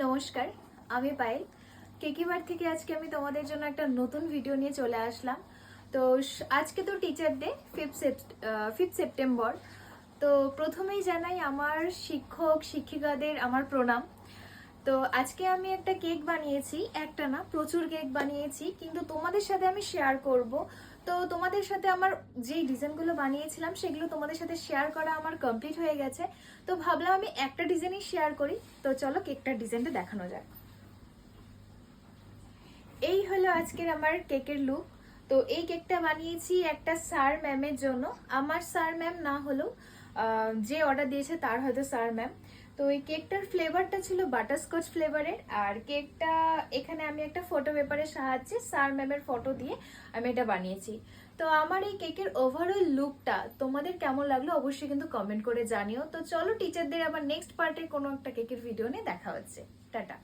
নমস্কার, আমি পায়েল। কেকিবার থেকে আজকে আমি তোমাদের জন্য একটা নতুন ভিডিও নিয়ে চলে আসলাম। তো আজকে তো টিচার ডে, 5 সেপ্টেম্বর। তো প্রথমেই জানাই আমার শিক্ষক শিক্ষিকাদের আমার প্রণাম। তো আজকে আমি একটা কেক বানিয়েছি, একটা না প্রচুর কেক বানিয়েছি, কিন্তু তোমাদের সাথে আমি শেয়ার করব। তো তোমাদের সাথে আমার যেই ডিজাইনগুলো বানিয়েছিলাম সেগুলো তোমাদের সাথে শেয়ার করা আমার কমপ্লিট হয়ে গেছে। তো ভাবলাম আমি একটা ডিজাইনই শেয়ার করি। তো চলো কেকটার ডিজাইনটা দেখানো যাক। এই হলো আজকের আমার কেকের লুক। তো এই কেকটা বানিয়েছি একটা স্যার ম্যামের জন্য। আমার স্যার ম্যাম না হলেও যে অর্ডার দিয়েছে তার হয়তো স্যার ম্যাম। তো এই কেকটার ফ্লেভারটা ছিল বাটারস্কচ ফ্লেভারের। আর কেকটা এখানে আমি একটা ফটো পেপারের সাহায্যে স্যার ম্যামের ফটো দিয়ে আমি এটা বানিয়েছি। তো আমার এই কেকের ওভারঅল লুকটা তোমাদের কেমন লাগলো অবশ্যই কিন্তু কমেন্ট করে জানিও। তো চলো টিচারদের আবার নেক্সট পার্টে কোনো একটা কেকের ভিডিও নিয়ে দেখা হচ্ছে। টাটা।